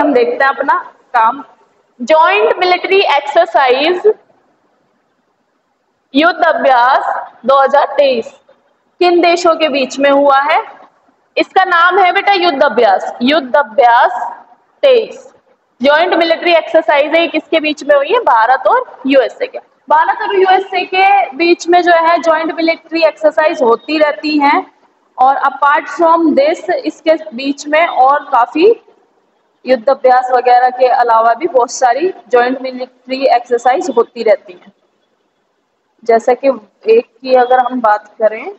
हम देखते हैं अपना काम। जॉइंट मिलिट्री एक्सरसाइज युद्ध अभ्यास 2023 किन देशों के बीच में हुआ है? इसका नाम है बेटा युद्ध अभ्यास, युद्ध अभ्यास 23। जॉइंट मिलिट्री एक्सरसाइज है, किसके बीच में हुई है? भारत और यूएसए के। भारत और यूएसए के बीच में जो है जॉइंट मिलिट्री एक्सरसाइज होती रहती हैं, और अपार्ट फ्रॉम दिस इसके बीच में और काफी युद्ध अभ्यास वगैरह के अलावा भी बहुत सारी जॉइंट मिलिट्री एक्सरसाइज होती रहती हैं। जैसे कि एक की अगर हम बात करें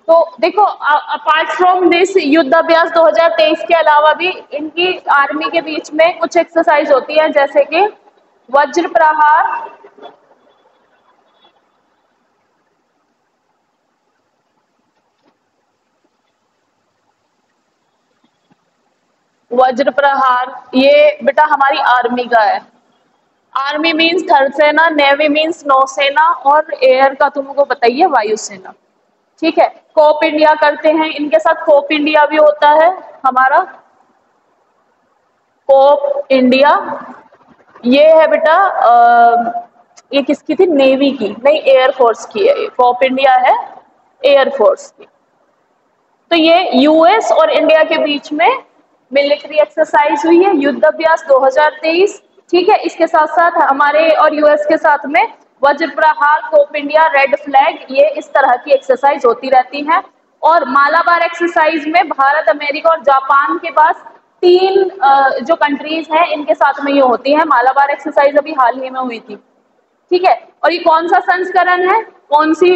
तो देखो, अपार्ट फ्रॉम दिस युद्ध अभ्यास 2023 के अलावा भी इनकी आर्मी के बीच में कुछ एक्सरसाइज होती है, जैसे कि वज्र प्रहार, वज्र प्रहार ये बेटा हमारी आर्मी का है। आर्मी मीन्स थल सेना, नेवी मीन्स नौसेना, और एयर का तुमको बताइए वायुसेना। ठीक है, कोप इंडिया करते हैं इनके साथ, कोप इंडिया भी होता है हमारा, कोप इंडिया। ये है बेटा ये किसकी थी? नेवी की, नहीं एयरफोर्स की है। कोप इंडिया है एयरफोर्स की। तो ये यूएस और इंडिया के बीच में मिलिट्री एक्सरसाइज हुई है, युद्ध अभ्यास 2023। ठीक है, इसके साथ साथ हमारे और यूएस के साथ में वज्र प्रहार, कोप इंडिया, रेड फ्लैग, ये इस तरह की एक्सरसाइज होती रहती हैं। और मालाबार एक्सरसाइज में भारत, अमेरिका और जापान के पास 3 जो कंट्रीज हैं इनके साथ में ये होती है। मालाबार एक्सरसाइज अभी हाल ही में हुई थी। ठीक है, और ये कौन सा संस्करण है, कौन सी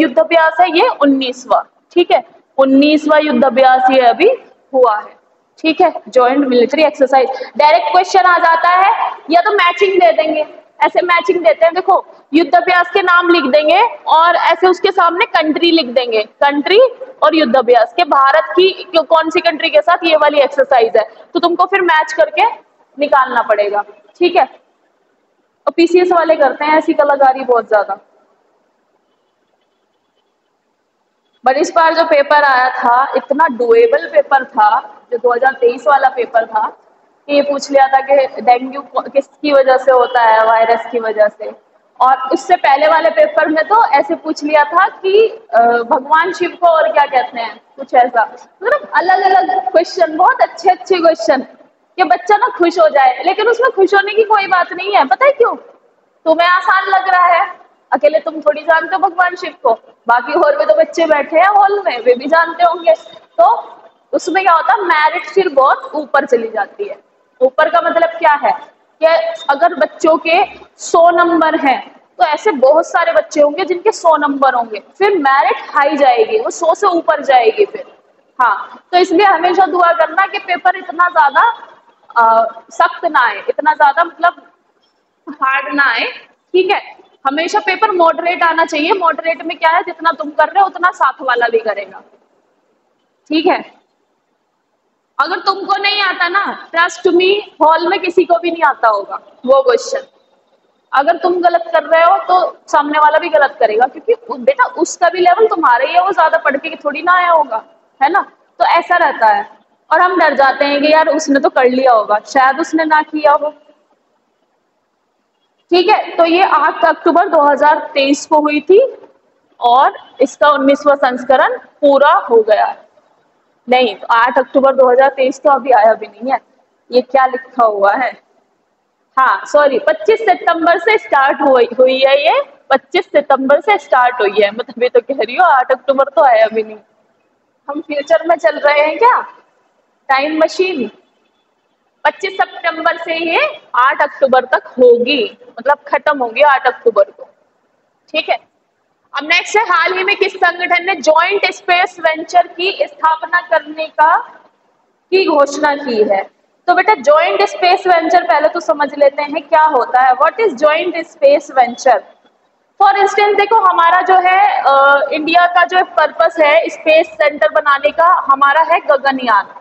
युद्ध अभ्यास है? ये 19वां। ठीक है, 19वां युद्ध अभ्यास ये अभी हुआ है। ठीक है, joint military exercise. Direct question आ जाता है, या तो मैचिंग दे देंगे, ऐसे मैचिंग देते हैं, देखो युद्ध अभ्यास के नाम लिख देंगे और ऐसे उसके सामने कंट्री लिख देंगे, कंट्री और युद्ध अभ्यास के भारत की कौन सी कंट्री के साथ ये वाली एक्सरसाइज है, तो तुमको फिर मैच करके निकालना पड़ेगा। ठीक है, और पीसीएस वाले करते हैं ऐसी कलाकारी बहुत ज्यादा। बट इस बार जो पेपर आया था इतना डुएबल पेपर था, जो 2023 वाला पेपर था, कि ये पूछ लिया था कि डेंगू किसकी वजह से होता है? वायरस की वजह से। और इससे पहले वाले पेपर में तो ऐसे पूछ लिया था कि भगवान शिव को और क्या कहते हैं, कुछ ऐसा। मतलब अलग अलग क्वेश्चन, बहुत अच्छे अच्छे क्वेश्चन, कि बच्चा ना खुश हो जाए। लेकिन उसमें खुश होने की कोई बात नहीं है, पता है क्यों? तुम्हें आसान लग रहा है, अकेले तुम थोड़ी जानते हो भगवान शिव को, बाकी और भी तो बच्चे बैठे हैं हॉल में, वे भी जानते होंगे। तो उसमें क्या होता है, मेरिट फिर बहुत ऊपर चली जाती है। ऊपर का मतलब क्या है कि अगर बच्चों के 100 नंबर हैं तो ऐसे बहुत सारे बच्चे होंगे जिनके 100 नंबर होंगे, फिर मेरिट हाई जाएगी, वो 100 से ऊपर जाएगी फिर। हाँ, तो इसलिए हमेशा दुआ करना कि पेपर इतना ज्यादा सख्त ना आए, इतना ज्यादा मतलब हार्ड ना आए। ठीक है, हमेशा पेपर मॉडरेट आना चाहिए। मॉडरेट में क्या है, जितना तुम कर रहे हो उतना साथ वाला भी करेगा। ठीक है, अगर तुमको नहीं आता ना, ट्रस्ट मी, हॉल में किसी को भी नहीं आता होगा वो क्वेश्चन। अगर तुम गलत कर रहे हो तो सामने वाला भी गलत करेगा, क्योंकि बेटा उसका भी लेवल तुम्हारे ही है, वो ज्यादा पढ़ के थोड़ी ना आया होगा, है ना। तो ऐसा रहता है, और हम डर जाते हैं कि यार उसने तो कर लिया होगा, शायद उसने ना किया हो। ठीक है, तो ये 8 अक्टूबर 2023 को हुई थी, और इसका 19वां संस्करण पूरा हो गया है। नहीं, तो 8 अक्टूबर 2023 तो अभी आया भी नहीं है, ये क्या लिखा हुआ है? हाँ सॉरी, 25 सितंबर से स्टार्ट हुई है ये, 25 सितंबर से स्टार्ट हुई है। मैं तभी तो कह रही हूँ 8 अक्टूबर तो आया भी नहीं। हम फ्यूचर में चल रहे हैं क्या, टाइम मशीन? 25 सितंबर से ये 8 अक्टूबर तक होगी, मतलब खत्म होगी 8 अक्टूबर को। ठीक है, अब नेक्स्ट है, हाल ही में किस संगठन ने जॉइंट स्पेस वेंचर की स्थापना करने की घोषणा की है? तो बेटा जॉइंट स्पेस वेंचर पहले तो समझ लेते हैं क्या होता है। What is joint space venture? For instance देखो, हमारा जो है इंडिया का जो पर्पस है स्पेस सेंटर बनाने का, हमारा है गगनयान।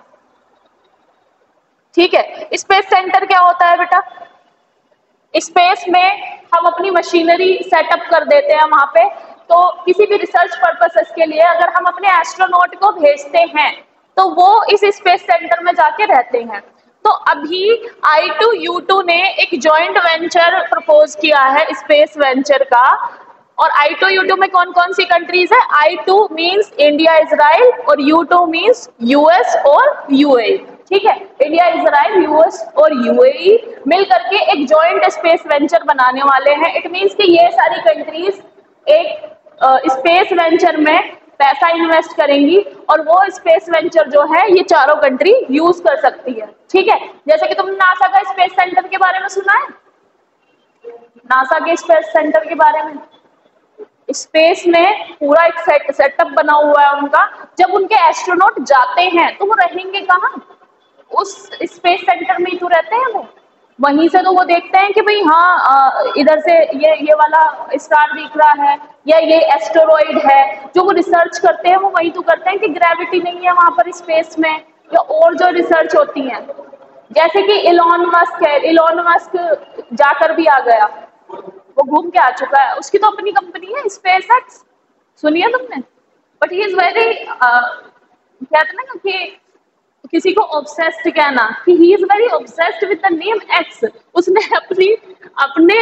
ठीक है, स्पेस सेंटर क्या होता है बेटा? स्पेस में हम अपनी मशीनरी सेटअप कर देते हैं वहां पे। तो किसी भी रिसर्च पर्पसेस के लिए अगर हम अपने एस्ट्रोनॉट को भेजते हैं तो वो इस स्पेस सेंटर में जाके रहते हैं। तो अभी I2U2 ने एक जॉइंट वेंचर प्रपोज किया है स्पेस वेंचर का। और I2U2 में कौन कौन सी कंट्रीज है? I2 मीन्स इंडिया इजराइल और U2 मीन्स यूएस और यूएई। ठीक है, इंडिया इजराइल यूएस और यूएई मिल करके एक जॉइंट स्पेस वेंचर बनाने वाले हैं। इट मीन्स कि ये सारी कंट्रीज एक स्पेस वेंचर में पैसा इन्वेस्ट करेंगी और वो स्पेस वेंचर जो है ये चारों कंट्री यूज कर सकती है। ठीक है, जैसे कि तुमने नासा का स्पेस सेंटर के बारे में सुना है, नासा के स्पेस सेंटर के बारे में। स्पेस में पूरा एक सेटअप बना हुआ है उनका। जब उनके एस्ट्रोनॉट जाते हैं तो वो रहेंगे कहाँ? उस स्पेस सेंटर में ही तो रहते हैं वो। वहीं से तो वो देखते हैं कि भाई हाँ इधर से ये वाला स्टार दिख रहा है या ये एस्टेरॉइड है। जो वो रिसर्च करते हैं वो वही तो करते हैं कि ग्रेविटी नहीं है वहां पर स्पेस में, या और जो रिसर्च होती है। जैसे कि इलॉन मस्क है, इलॉन मस्क जाकर भी आ गया, वो घूम के आ चुका है, उसकी तो अपनी कंपनी है स्पेस एक्स, सुनिए तुमने। बट ही इज वेरी कहते ना कि किसी को ऑब्सेस्ड कहना, कि he is very obsessed with the name x. उसने अपने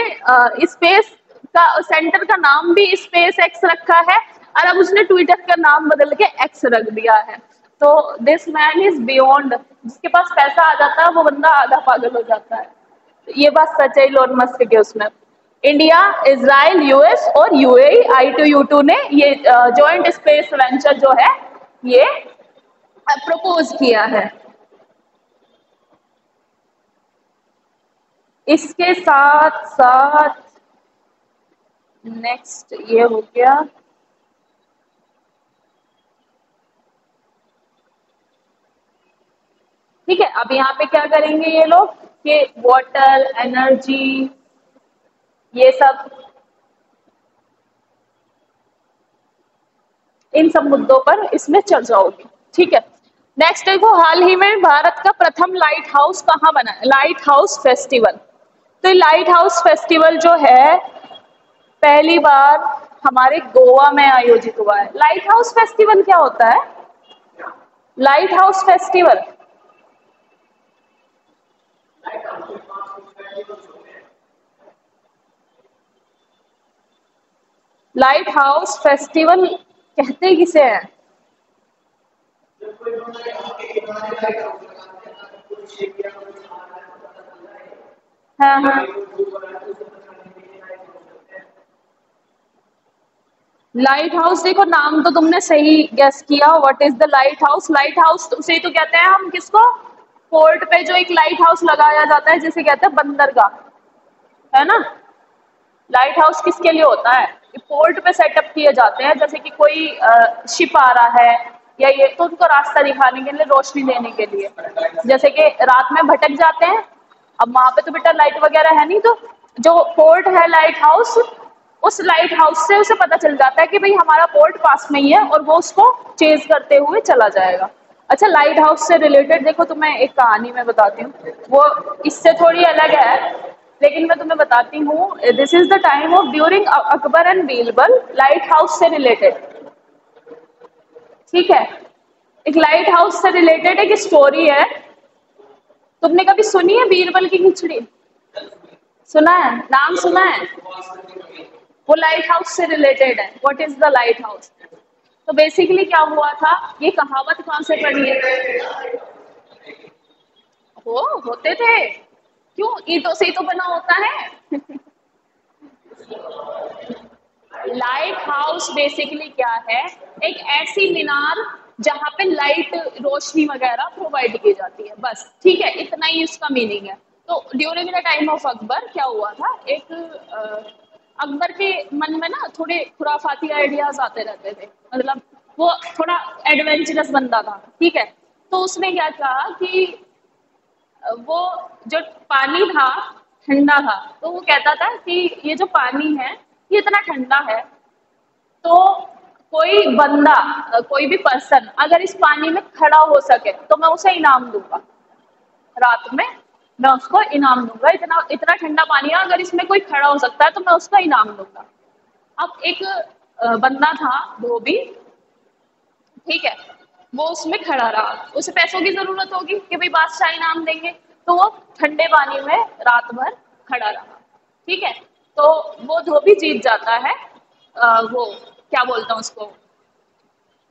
स्पेस का सेंटर का नाम भी स्पेस एक्स रखा है और अब उसने ट्विटर का नाम बदल के एक्स रख दिया है। तो दिस मैन इज बियॉन्ड। जिसके पास पैसा आ जाता है वो बंदा आधा पागल हो जाता है। ये बात सच है इलोन मस्क के उसमें। इंडिया, इजराइल, यूएस और यूएई I2U2 ने ये जॉइंट स्पेस वेंचर जो है ये प्रपोज किया है। इसके साथ साथ नेक्स्ट ये हो गया। ठीक है, अब यहाँ पे क्या करेंगे ये लोग कि वाटर, एनर्जी, ये सब, इन सब मुद्दों पर इसमें चर्चा होगी। ठीक है, नेक्स्ट देखो, हाल ही में भारत का प्रथम लाइट हाउस कहाँ बना है? Light house festival. तो लाइट हाउस फेस्टिवल जो है पहली बार हमारे गोवा में आयोजित हुआ है। लाइट हाउस फेस्टिवल क्या होता है? Light house festival, light house festival कहते किसे हैं? हाँ हाँ, लाइट हाउस, देखो नाम तो तुमने सही गेस किया। What is the light house? Light house उसे ही तो कहते हैं हम किसको? पोर्ट पे जो एक लाइट हाउस लगाया जाता है जिसे कहते हैं बंदरगाह, है ना। लाइट हाउस किसके लिए होता है? पोर्ट पे सेटअप किए जाते हैं, जैसे कि कोई शिप आ रहा है या ये, तो उनको रास्ता दिखाने के लिए, रोशनी देने के लिए। जैसे कि रात में भटक जाते हैं, अब वहां पे तो बेटा लाइट वगैरह है नहीं, तो जो पोर्ट है लाइट हाउस, उस लाइट हाउस से उसे पता चल जाता है कि भाई हमारा पोर्ट पास में ही है और वो उसको चेज करते हुए चला जाएगा। अच्छा, लाइट हाउस से रिलेटेड देखो तुम्हें एक कहानी मैं बताती हूँ, वो इससे थोड़ी अलग है लेकिन मैं तुम्हें बताती हूँ। This is the time of during Akbar and Birbal, light house से रिलेटेड। ठीक है, एक लाइट हाउस से रिलेटेड एक स्टोरी है। तुमने कभी सुनी है बीरबल की खिचड़ी? सुना है, नाम सुना है? वो लाइट हाउस से रिलेटेड है। What is the light house? तो बेसिकली क्या हुआ था, ये कहावत कहाँ से पढ़ी है? वो होते थे, क्यों, ईंटों से ही तो बना होता है। लाइट हाउस बेसिकली क्या है? एक ऐसी मीनार जहां पे लाइट, रोशनी वगैरह प्रोवाइड की जाती है, बस। ठीक है, इतना ही इसका मीनिंग है। तो during the time of Akbar क्या हुआ था, एक अकबर के मन में ना थोड़े खुराफाती आइडियाज आते रहते थे, मतलब वो थोड़ा एडवेंचरस बंदा था। ठीक है, तो उसने क्या कहा कि वो जो पानी था ठंडा था, तो वो कहता था कि ये जो पानी है ये इतना ठंडा है, तो कोई बंदा, कोई भी पर्सन अगर इस पानी में खड़ा हो सके तो मैं उसे इनाम दूंगा। रात में मैं उसको इनाम दूंगा, इतना इतना ठंडा पानी है, अगर इसमें कोई खड़ा हो सकता है तो मैं उसका इनाम दूंगा। अब एक बंदा था धोबी, ठीक है, वो उसमें खड़ा रहा। उसे पैसों की जरूरत होगी कि भाई बादशाह इनाम देंगे, तो वो ठंडे पानी में रात भर खड़ा रहा। ठीक है, तो वो धोबी जीत जाता है। वो क्या बोलता हूँ उसको,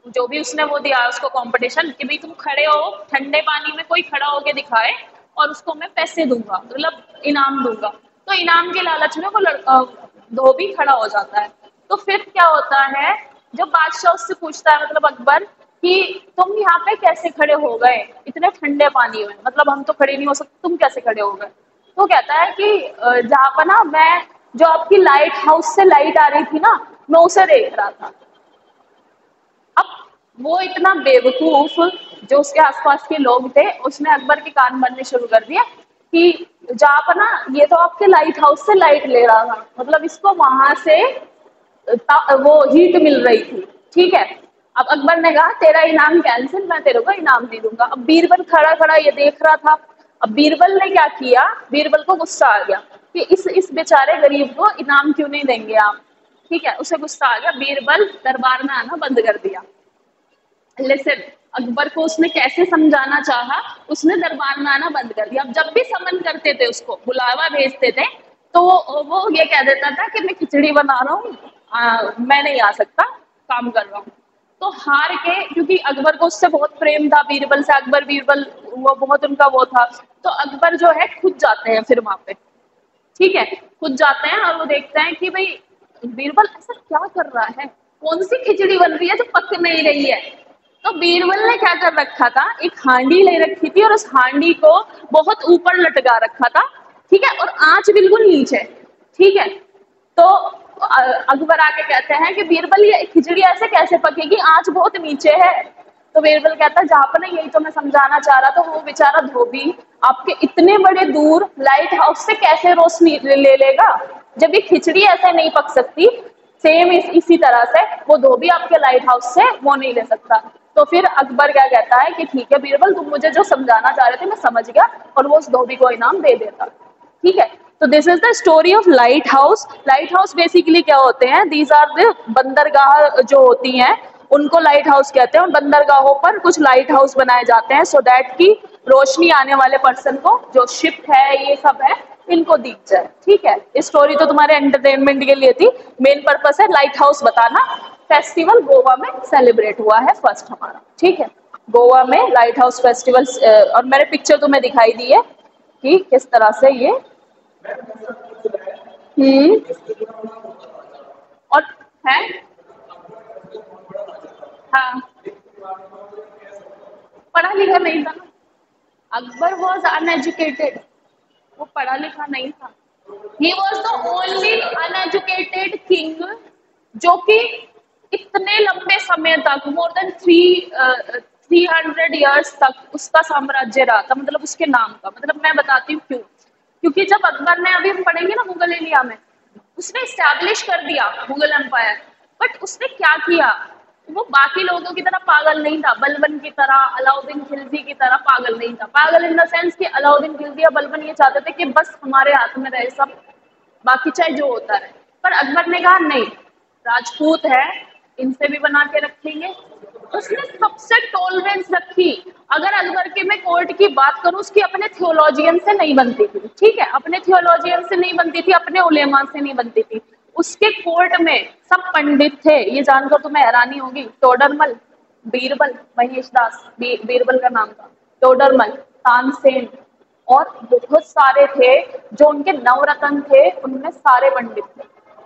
जो भी उसने वो दिया उसको कंपटीशन कि भाई तुम खड़े हो ठंडे पानी में, कोई खड़ा होके दिखाए और उसको मैं पैसे दूंगा, मतलब इनाम दूंगा। तो इनाम के लालच में वो लड़का धोबी खड़ा हो जाता है। तो फिर क्या होता है, जब बादशाह उससे पूछता है मतलब अकबर कि तुम यहाँ पे कैसे खड़े हो गए इतने ठंडे पानी में, मतलब हम तो खड़े नहीं हो सकते, तुम कैसे खड़े हो गए। तो कहता है कि जहाँ पर ना मैं, जो आपकी लाइट हाउस से लाइट आ रही थी ना, मैं उसे देख रहा था। अब वो इतना बेवकूफ, जो उसके आसपास के लोग थे, उसने अकबर के कान भरने शुरू कर दिया कि जहाँ पर ना ये तो आपके लाइट हाउस से लाइट ले रहा था, मतलब इसको वहां से वो हीट मिल रही थी। ठीक है, अब अकबर ने कहा तेरा इनाम कैंसिल, मैं तेरे को इनाम नहीं दूंगा। अब बीरबल खड़ा खड़ा ये देख रहा था। अब बीरबल ने क्या किया, बीरबल को गुस्सा आ गया कि इस बेचारे गरीब को इनाम क्यों नहीं देंगे आप। ठीक है, उसे गुस्सा आ गया, बीरबल दरबार में आना बंद कर दिया। लिसन, अकबर को उसने कैसे समझाना चाहा, उसने दरबार में आना बंद कर दिया। अब जब भी समन करते थे, उसको बुलावा भेजते थे, तो वो ये कह देता था कि मैं खिचड़ी बना रहा हूँ, मैं नहीं आ सकता, काम कर रहा हूँ। तो हार के, क्योंकि अकबर को उससे बहुत प्रेम था, बीरबल से, अकबर बीरबल वो बहुत उनका वो था, तो अकबर जो है खुद जाते हैं फिर वहां पे। ठीक है, खुद जाते हैं और वो देखते हैं कि भाई बीरबल ऐसा क्या कर रहा है, कौन सी खिचड़ी बन रही है जो पक नहीं रही है। तो बीरबल ने क्या कर रखा था, एक हांडी ले रखी थी और उस हांडी को बहुत ऊपर लटका रखा था। ठीक है, और आंच बिल्कुल नीचे। ठीक है, तो अकबर आके कहते हैं कि बीरबल ये खिचड़ी ऐसे कैसे पकेगी, आंच बहुत नीचे है। तो बीरबल कहता है जहाँ पर ना, यही तो मैं समझाना चाह रहा था, वो बेचारा धोबी आपके इतने बड़े दूर लाइट हाउस से कैसे रोशनी ले लेगा, जब ये खिचड़ी ऐसे नहीं पक सकती। सेम इसी तरह से वो धोबी आपके लाइट हाउस से वो नहीं ले सकता। तो फिर अकबर क्या कहता है कि ठीक है बीरबल, तुम मुझे जो समझाना चाह रहे थे मैं समझ गया, और वो उस धोबी को इनाम दे देता। ठीक है, तो this is the story of light house. Light house basically क्या होते हैं, दीज आर द बंदरगाह जो होती हैं, उनको लाइट हाउस कहते हैं। और बंदरगाहों पर कुछ लाइट हाउस बनाए जाते हैं सो दैट की रोशनी आने वाले पर्सन को, जो शिप है ये सब है, इनको दिख जाए। ठीक है, इस स्टोरी तो तुम्हारे एंटरटेनमेंट के लिए थी, मेन पर्पस है लाइट हाउस बताना। फेस्टिवल गोवा में सेलिब्रेट हुआ है फर्स्ट हमारा। ठीक है, गोवा में लाइट हाउस फेस्टिवल, और मैंने पिक्चर तुम्हें दिखाई दी है कि किस तरह से ये। हम्म। और है। हाँ, पढ़ा लिखा नहीं था ना, अकबर वॉज अनएजुकेटेड, वो पढ़ा लिखा नहीं था। He was the only uneducated king जो कि इतने लंबे समय तक, मोर देन 300 ईयर्स तक उसका साम्राज्य रहा था, मतलब उसके नाम का। मतलब मैं बताती हूँ क्यों, क्योंकि जब अकबर ने, अभी हम पढ़ेंगे ना मुगल इंडिया में, उसने स्टैब्लिश कर दिया मुगल एम्पायर, बट उसने क्या किया, वो बाकी लोगों की तरह पागल नहीं था, बलबन की तरह, अलाउद्दीन खिलजी की तरह पागल नहीं था। पागल इन द सेंस कि अलाउद्दीन खिलजी या बलबन ये चाहते थे कि बस हमारे हाथ में रहे सब, बाकी चाहे जो होता रहे। पर अकबर ने कहा नहीं, राजपूत है, इनसे भी बना के रखेंगे। उसने सबसे टॉलरेंस रखी। अगर अकबर के मैं कोर्ट की बात करूं, उसकी अपने थियोलॉजियन से नहीं बनती थी। ठीक है, अपने थियोलॉजियन से नहीं बनती थी, अपने उलेमा से नहीं बनती थी। उसके कोर्ट में सब पंडित थे, ये जानकर तुम्हें हैरानी होगी। टोडरमल, बीरबल, महेश दास, बीरबल का नाम था, टोडरमल, तानसेन, और बहुत सारे थे जो उनके नवरत्न थे, उनमें सारे पंडित थे।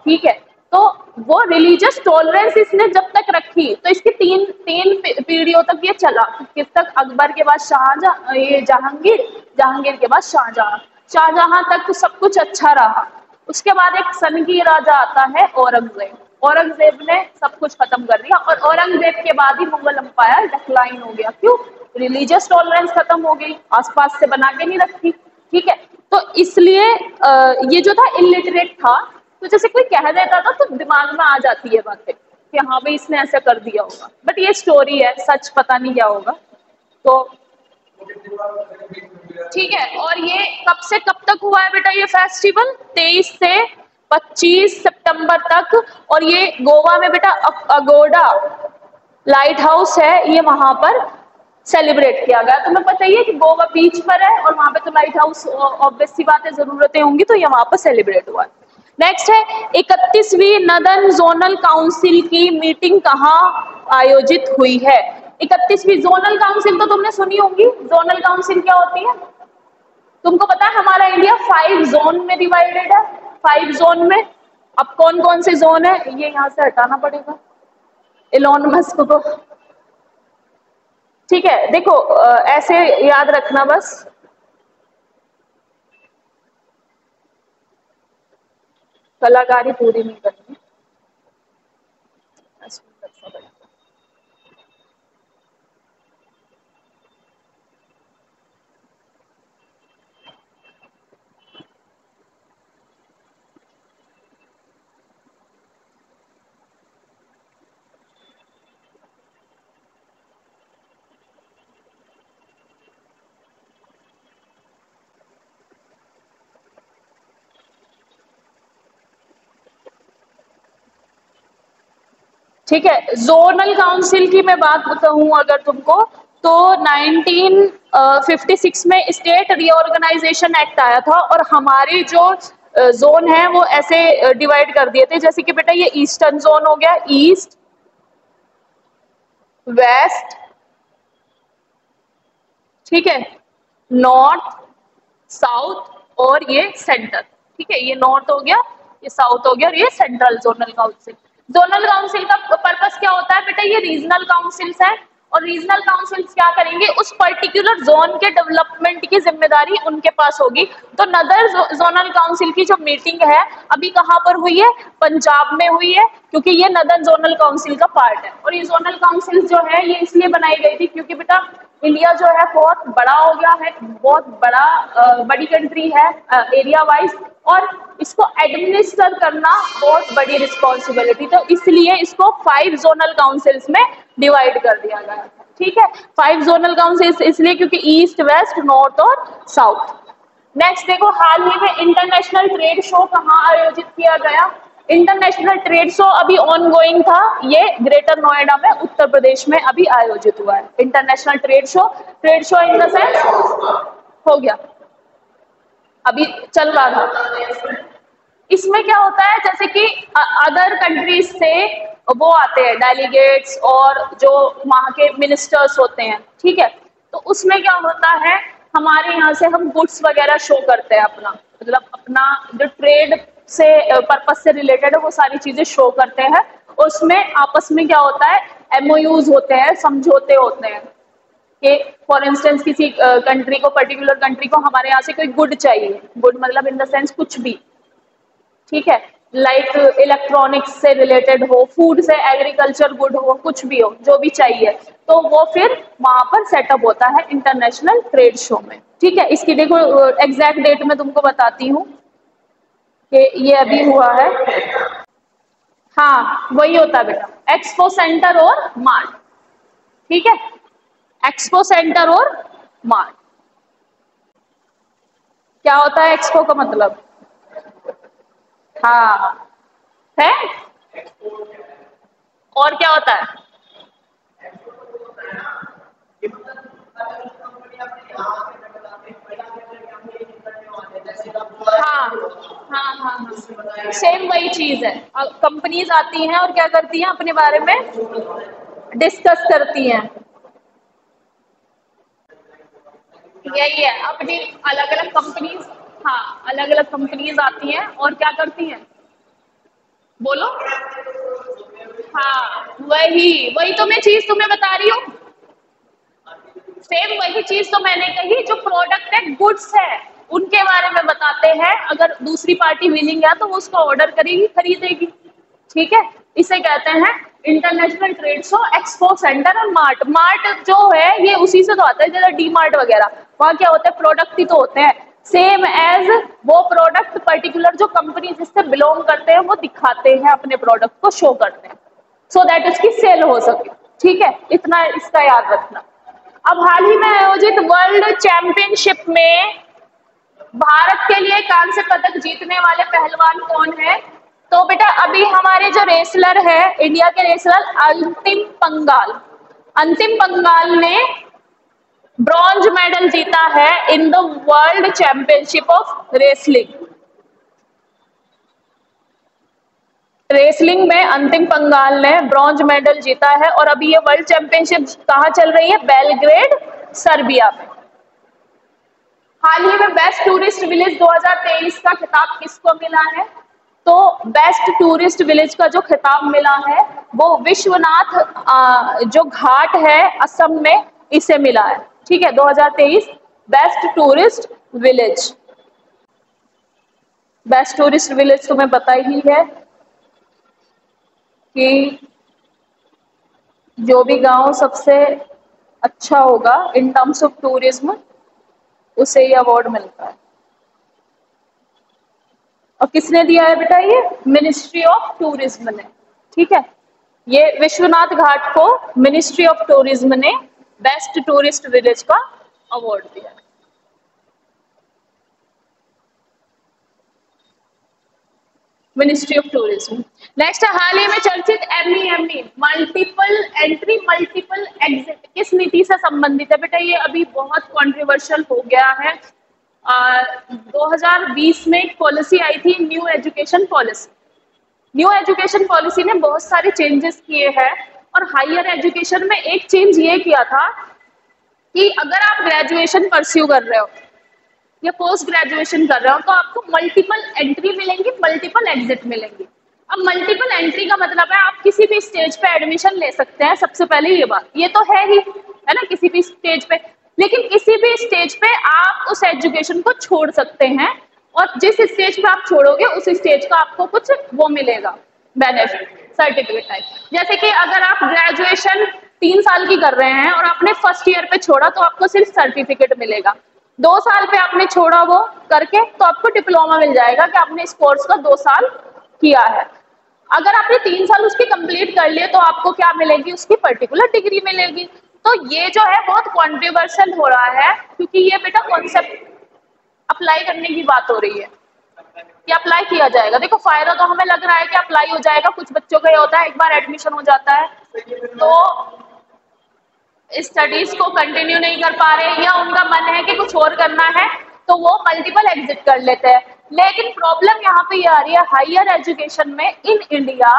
ठीक है, तो वो रिलीजियस टॉलरेंस इसने जब तक रखी, तो इसकी तीन तीन पीढ़ियों तक ये चला। किस तक, अकबर के बाद शाहजहां, ये जहांगीर, जहांगीर के बाद शाहजहां, शाहजहां तक तो सब कुछ अच्छा रहा। उसके बाद एक सनगी राजा आता है औरंगजेब, औरंगजेब ने सब कुछ खत्म कर दिया, और औरंगजेब के बाद ही मुगल एम्पायर डिक्लाइन हो गया। क्यों, रिलीजियस टॉलरेंस खत्म हो गई, आसपास से बना के नहीं रखी। ठीक है, तो इसलिए ये जो था इलिटरेट था, तो जैसे कोई कह देता था तो दिमाग में आ जाती है बातें कि हाँ भाई इसने ऐसा कर दिया होगा, बट ये स्टोरी है, सच पता नहीं क्या होगा। तो ठीक है, और ये कब से कब तक हुआ है बेटा ये फेस्टिवल, 23 से 25 सितंबर तक। और ये गोवा में बेटा अगोडा, लाइट हाउस है, ये वहां पर सेलिब्रेट किया गया। तुम्हें पता ही है कि गोवा बीच पर है और वहां पे तो लाइट हाउस ऑब्वियस सी बात है, जरूरतें होंगी, तो ये वहां पर सेलिब्रेट हुआ। नेक्स्ट है 31वीं नदन जोनल काउंसिल की मीटिंग कहाँ आयोजित हुई है? 31वीं जोनल काउंसिल तो तुमने सुनी होगी। जोनल काउंसिल क्या होती है? तुमको पता है हमारा इंडिया 5 जोन में डिवाइडेड है। 5 जोन में अब कौन कौन से जोन है ये यहाँ से हटाना पड़ेगा इलॉन मस्क को। ठीक है, देखो ऐसे याद रखना बस। कलाकारी पूरी नहीं करनी। ठीक है, जोनल काउंसिल की मैं बात बताऊं अगर तुमको, तो 1956 में स्टेट रीऑर्गेनाइजेशन एक्ट आया था और हमारे जो जोन है वो ऐसे डिवाइड कर दिए थे, जैसे कि बेटा ये ईस्टर्न जोन हो गया, ईस्ट, वेस्ट, ठीक है, नॉर्थ, साउथ और ये सेंटर। ठीक है, ये नॉर्थ हो गया, ये साउथ हो गया और ये central zonal council. Zonal council का पर्पस क्या होता है बेटा? ये रीजनल काउंसिल्स है और रीजनल काउंसिल्स क्या करेंगे? उस पर्टिकुलर जोन के डेवलपमेंट की जिम्मेदारी उनके पास होगी। तो नदर जोनल काउंसिल की जो मीटिंग है अभी कहाँ पर हुई है? पंजाब में हुई है, क्योंकि ये नदर जोनल काउंसिल का पार्ट है। और ये जोनल काउंसिल जो है ये इसलिए बनाई गई थी क्योंकि बेटा इंडिया जो है बहुत बड़ा हो गया है, बहुत बड़ी कंट्री है एरिया वाइज, और इसको एडमिनिस्टर करना बहुत बड़ी रिस्पॉन्सिबिलिटी, तो इसलिए इसको 5 जोनल काउंसिल्स में डिवाइड कर दिया गया। ठीक है, 5 जोनल काउंसिल्स इसलिए क्योंकि ईस्ट, वेस्ट, नॉर्थ और साउथ। नेक्स्ट देखो, हाल ही में इंटरनेशनल ट्रेड शो कहाँ आयोजित किया गया? इंटरनेशनल ट्रेड शो अभी ऑन गोइंग था, ये ग्रेटर नोएडा में उत्तर प्रदेश में अभी आयोजित हुआ है international trade show. Trade show in the sense हो गया, अभी चल रहा था। इसमें क्या होता है, जैसे कि अदर कंट्रीज से वो आते हैं डेलीगेट्स और जो वहाँ के मिनिस्टर्स होते हैं, ठीक है, तो उसमें क्या होता है, हमारे यहाँ से हम गुड्स वगैरह शो करते हैं अपना, मतलब अपना जो ट्रेड से पर्पस से रिलेटेड है वो सारी चीजें शो करते हैं। उसमें आपस में क्या होता है, एमओयूज होते हैं, समझौते होते हैं कि फॉर इंस्टेंस किसी कंट्री को, पर्टिकुलर कंट्री को हमारे यहाँ से कोई गुड चाहिए, गुड मतलब इन द सेंस कुछ भी, ठीक है, लाइक इलेक्ट्रॉनिक्स से रिलेटेड हो, फूड से, एग्रीकल्चर गुड हो, कुछ भी हो, जो भी चाहिए, तो वो फिर वहां पर सेटअप होता है इंटरनेशनल ट्रेड शो में। ठीक है, इसकी देखो एग्जैक्ट डेट में तुमको बताती हूँ कि ये अभी हुआ है। हाँ वही होता है बेटा, एक्सपो सेंटर और मार्ट। ठीक है, एक्सपो सेंटर और मार्ट। क्या होता है एक्सपो का मतलब? हाँ है, और क्या होता है? हाँ हाँ हाँ हाँ, सेम वही चीज है। कंपनीज आती हैं और क्या करती हैं, अपने बारे में डिस्कस करती हैं। यही है, अपनी अलग अलग कंपनीज, हाँ अलग अलग कंपनीज आती हैं और क्या करती हैं, बोलो। हाँ वही वही तो मैं चीज तुम्हें बता रही हूँ, सेम वही चीज तो मैंने कही, जो प्रोडक्ट है, गुड्स है, उनके बारे में बताते हैं। अगर दूसरी पार्टी विलिंग है तो वो उसको ऑर्डर करेगी, खरीदेगी। ठीक है, इसे कहते हैं international trade show, expo centre और मार्ट। मार्ट जो है ये उसी से तो आता है, जैसे डी मार्ट वगैरह, वहाँ क्या होता है, प्रोडक्ट ही तो होते हैं, सेम एज वो प्रोडक्ट पर्टिकुलर जो कंपनी जिससे बिलोंग करते हैं वो दिखाते हैं, अपने प्रोडक्ट को शो करते हैं, सो दैट उसकी सेल हो सके। ठीक है, इतना इसका याद रखना। अब हाल ही में आयोजित वर्ल्ड चैंपियनशिप में भारत के लिए कांस्य पदक जीतने वाले पहलवान कौन है? तो बेटा अभी हमारे जो रेसलर है, इंडिया के रेसलर अंतिम पंगाल ने ब्रॉन्ज मेडल जीता है in the world championship of wrestling. Wrestling में अंतिम पंगाल ने ब्रॉन्ज मेडल जीता है और अभी ये वर्ल्ड चैंपियनशिप कहाँ चल रही है? बेलग्रेड, सर्बिया में। हाल ही में बेस्ट टूरिस्ट विलेज 2023 का खिताब किसको मिला है? तो बेस्ट टूरिस्ट विलेज का जो खिताब मिला है वो विश्वनाथ जो घाट है असम में, इसे मिला है। ठीक है, 2023 best tourist village. Best tourist village तुम्हें पता ही है कि जो भी गांव सबसे अच्छा होगा इन टर्म्स ऑफ टूरिज्म उसे ये अवार्ड मिलता है। और किसने दिया है बेटा? ये मिनिस्ट्री ऑफ टूरिज्म ने। ठीक है, ये विश्वनाथ घाट को मिनिस्ट्री ऑफ टूरिज्म ने बेस्ट टूरिस्ट विलेज का अवार्ड दिया है। Ministry of tourism. नेक्स्ट, हाल ही में चर्चित एमईएमई मल्टीपल एंट्री मल्टीपल एग्जिट किस नीति से संबंधित है? बेटा ये अभी बहुत कॉन्ट्रोवर्शियल हो गया है। 2020 में एक पॉलिसी आई थी, new education policy. New education policy ने बहुत सारे चेंजेस किए हैं और हायर एजुकेशन में एक चेंज ये किया था कि अगर आप ग्रेजुएशन परस्यू कर रहे हो या पोस्ट ग्रेजुएशन कर रहे हो तो आपको मल्टीपल एंट्री मिलेंगी, मल्टीपल एग्जिट मिलेंगी। अब मल्टीपल एंट्री का मतलब है आप किसी भी स्टेज पे एडमिशन ले सकते हैं। सबसे पहले ये बात, ये तो है ही, है ना, किसी भी स्टेज पे। लेकिन किसी भी स्टेज पे आप उस एजुकेशन को छोड़ सकते हैं और जिस स्टेज पे आप छोड़ोगे उस स्टेज का आपको कुछ वो मिलेगा, बेनिफिट, सर्टिफिकेट टाइप। जैसे कि अगर आप ग्रेजुएशन 3 साल की कर रहे हैं और आपने फर्स्ट ईयर पे छोड़ा तो आपको सिर्फ सर्टिफिकेट मिलेगा। 2 साल पे आपने छोड़ा वो करके तो आपको डिप्लोमा मिल जाएगा कि आपने इस कोर्स का 2 साल किया है। अगर आपने 3 साल उसकी कंप्लीट कर लिए तो आपको क्या मिलेगी? उसकी पर्टिकुलर डिग्री मिलेगी। तो ये जो है बहुत कॉन्ट्रोवर्शियल हो रहा है क्योंकि ये बेटा कॉन्सेप्ट अप्लाई करने की बात हो रही है कि अप्लाई किया जाएगा। देखो फायदा तो हमें लग रहा है कि अप्लाई हो जाएगा। कुछ बच्चों का ये होता है एक बार एडमिशन हो जाता है तो स्टडीज को कंटिन्यू नहीं कर पा रहे या उनका मन है कि कुछ और करना है तो वो मल्टीपल एग्जिट कर लेते हैं। लेकिन प्रॉब्लम यहाँ पे ये आ रही है हायर एजुकेशन में in India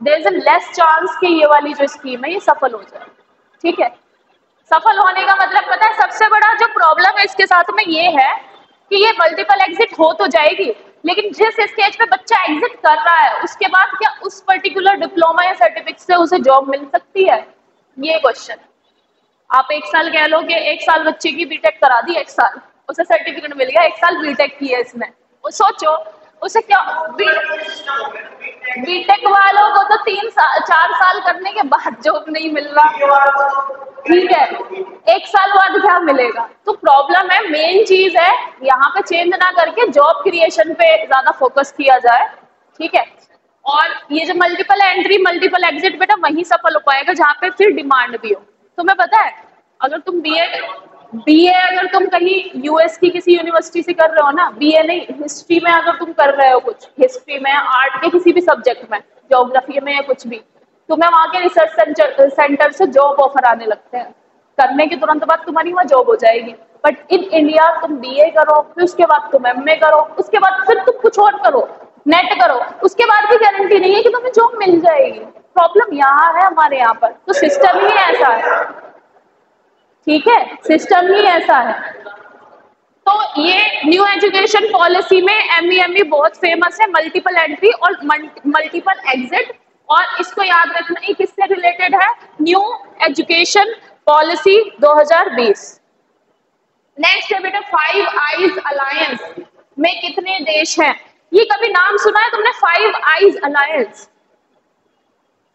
there is a less chance कि ये वाली जो स्कीम है ये सफल हो जाए। ठीक है, सफल होने का मतलब पता है सबसे बड़ा जो प्रॉब्लम है इसके साथ में ये है कि ये मल्टीपल एग्जिट हो तो जाएगी लेकिन जिस स्टेज पे बच्चा एग्जिट कर रहा है उसके बाद क्या उस पर्टिकुलर डिप्लोमा या सर्टिफिकेट से उसे जॉब मिल सकती है? ये क्वेश्चन। आप 1 साल कह लो कि 1 साल बच्चे की बीटेक करा दी, 1 साल उसे सर्टिफिकेट मिल गया, 1 साल बीटेक की है इसने, वो सोचो उसे क्या बीटेक वालों को तो 4 साल करने के बाद जॉब नहीं मिल रहा। ठीक है, 1 साल बाद क्या मिलेगा? तो प्रॉब्लम है, मेन चीज है यहाँ पे चेंज ना करके जॉब क्रिएशन पे ज्यादा फोकस किया जाए। ठीक है, और ये जो मल्टीपल एंट्री मल्टीपल एग्जिट बेटा वहीं सफल हो पाएगा जहाँ पे फिर डिमांड भी हो। तुम्हें पता है अगर तुम बीए अगर तुम कहीं यूएस की किसी यूनिवर्सिटी से कर रहे हो ना, बीए नहीं हिस्ट्री में अगर तुम कर रहे हो, कुछ हिस्ट्री में, आर्ट के किसी भी सब्जेक्ट में, ज्योग्राफी में या कुछ भी, तुम्हें वहां के रिसर्च सेंटर से जॉब ऑफर आने लगते हैं। करने के तुरंत बाद तुम्हारी वहां जॉब हो जाएगी। बट इन इंडिया तुम बीए करो, फिर उसके बाद तुम एमए करो, उसके बाद फिर तुम कुछ और करो, नेट करो, उसके बाद भी गारंटी नहीं है कि तुम्हें जॉब मिल जाएगी। प्रॉब्लम यहाँ है हमारे यहाँ पर, तो सिस्टम ही ऐसा है। ठीक है, सिस्टम ही ऐसा है। तो ये न्यू एजुकेशन पॉलिसी में एमईएमई बहुत फेमस है, मल्टीपल एंट्री और मल्टीपल एग्जिट। और इसको याद रखना ये किससे रिलेटेड है? New education policy 2020। नेक्स्ट है बेटा 5 आईज अलायंस में कितने देश हैं? ये कभी नाम सुना है तुमने? 5 आईज अलायंस,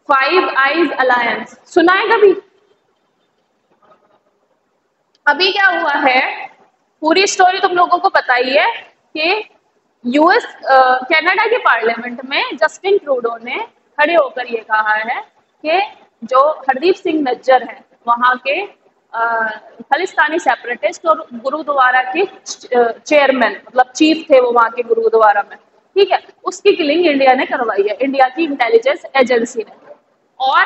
5 आईज अलायंस सुना है कभी? अभी क्या हुआ है, पूरी स्टोरी तुम लोगों को पता ही है कि यूएस कनाडा के पार्लियामेंट में जस्टिन ट्रूडो ने खड़े होकर ये कहा है कि जो हरदीप सिंह नज्जर हैं वहां के खालिस्तानी सेपरेटिस्ट और गुरुद्वारा के चेयरमैन, मतलब चीफ थे वो वहां के गुरुद्वारा में, ठीक है, उसकी किलिंग इंडिया ने करवाई है, इंडिया की इंटेलिजेंस एजेंसी ने। और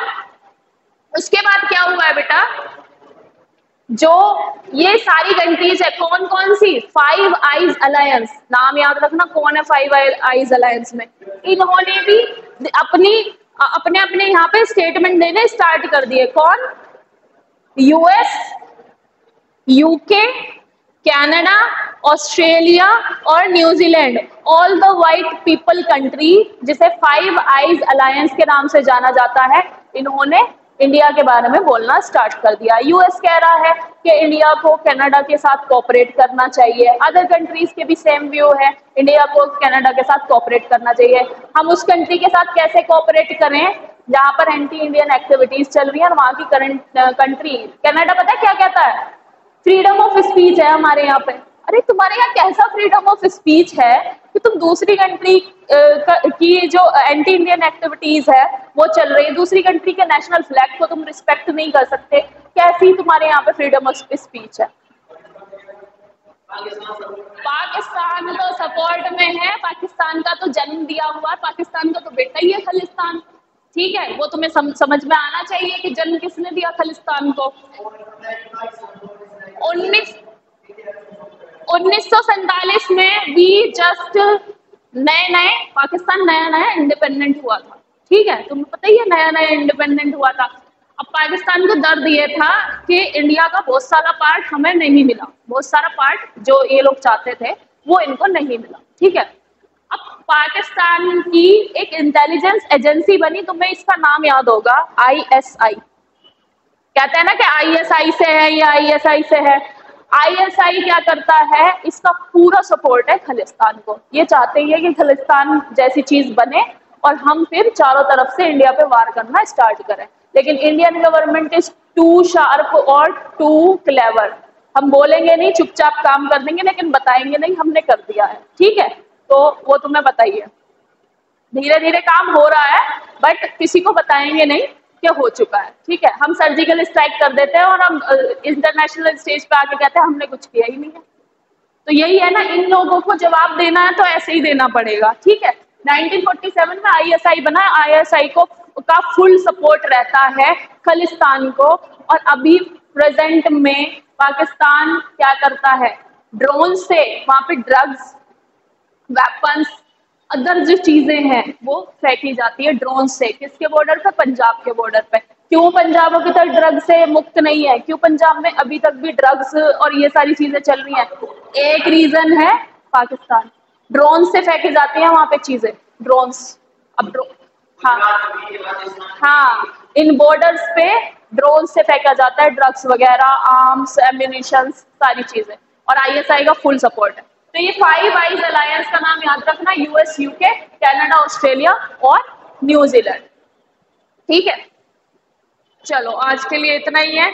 उसके बाद क्या हुआ है बेटा, जो ये सारी कंट्रीज है, कौन कौन सी, फाइव आइज अलायंस, नाम याद रखना कौन है फाइव आइज अलायंस में, इन्होंने भी अपनी अपने अपने यहाँ पे स्टेटमेंट देने स्टार्ट कर दिए। कौन, यूएस, यूके, कनाडा, ऑस्ट्रेलिया और New Zealand, all the white people country, जिसे फाइव आइज अलायंस के नाम से जाना जाता है, इन्होंने इंडिया के बारे में बोलना स्टार्ट कर दिया। यूएस कह रहा है कि इंडिया को कनाडा के साथ कोऑपरेट करना चाहिए, अदर कंट्रीज के भी सेम व्यू है, इंडिया को कनाडा के साथ कोऑपरेट करना चाहिए। हम उस कंट्री के साथ कैसे कोऑपरेट करें जहां पर एंटी इंडियन एक्टिविटीज चल रही है, और वहां की करंट कंट्री कनाडा पता है क्या कहता है, फ्रीडम ऑफ स्पीच है हमारे यहाँ पे। अरे तुम्हारे यहाँ कैसा फ्रीडम ऑफ स्पीच है कि तुम दूसरी कंट्री की जो एंटी इंडियन एक्टिविटीज है वो चल रही है, दूसरी कंट्री के नेशनल फ्लैग को तुम रिस्पेक्ट नहीं कर सकते, कैसी तुम्हारे यहाँ पे फ्रीडम ऑफ स्पीच है। पाकिस्तान तो सपोर्ट में है, पाकिस्तान का तो जन्म दिया हुआ है, पाकिस्तान का तो बेटा ही है खालिस्तान, ठीक है, वो तुम्हें समझ में आना चाहिए कि जन्म किसने दिया खालिस्तान को। 1947 में भी जस्ट नए पाकिस्तान नया इंडिपेंडेंट हुआ था, ठीक है, तुम्हें पता ही है नया इंडिपेंडेंट हुआ था। अब पाकिस्तान को दर्द ये था कि इंडिया का बहुत सारा पार्ट हमें नहीं मिला, बहुत सारा पार्ट जो ये लोग चाहते थे वो इनको नहीं मिला, ठीक है। अब पाकिस्तान की एक इंटेलिजेंस एजेंसी बनी, तुम्हें इसका नाम याद होगा, ISI। कहते हैं ना कि ISI से है, ये ISI से है। ISI क्या करता है, इसका पूरा सपोर्ट है खालिस्तान को, ये चाहते हैं कि खालिस्तान जैसी चीज बने और हम फिर चारों तरफ से इंडिया पे वार करना स्टार्ट करें। लेकिन Indian government is too sharp और टू क्लेवर, हम बोलेंगे नहीं, चुपचाप काम कर देंगे, लेकिन बताएंगे नहीं हमने कर दिया है, ठीक है, तो वो तुम्हें बताइए। धीरे धीरे काम हो रहा है बट किसी को बताएंगे नहीं कि हो चुका है, ठीक है। हम सर्जिकल स्ट्राइक कर देते हैं और हम इंटरनेशनल स्टेज पे आके कहते हैं हमने कुछ किया ही नहीं है। तो यही है ना, इन लोगों को जवाब देना है तो ऐसे ही देना पड़ेगा, ठीक है। 1947 में ISI बना, ISI को का फुल सपोर्ट रहता है खालिस्तान को, और अभी प्रेजेंट में पाकिस्तान क्या करता है, ड्रोन से वहां पे ड्रग्स, वेपन्स, अदर जो चीजें हैं वो फेंकी जाती है ड्रोन से, किसके बॉर्डर पे, पंजाब के बॉर्डर पे। क्यों पंजाब अभी तक ड्रग से मुक्त नहीं है, क्यों पंजाब में अभी तक भी ड्रग्स और ये सारी चीजें चल रही हैं, एक रीजन है पाकिस्तान, ड्रोन से फेंकी जाती है वहां पे चीजें, ड्रोन्स। अब हाँ, इन बॉर्डर्स पे ड्रोन से फेंका जाता है ड्रग्स वगैरह, आर्म्स, एम्यूनिशन, सारी चीजें, और ISI का फुल सपोर्ट है। तो ये फाइव आइज अलायंस का नाम याद रखना, US, UK, कनाडा, ऑस्ट्रेलिया और न्यूजीलैंड, ठीक है। चलो आज के लिए इतना ही है।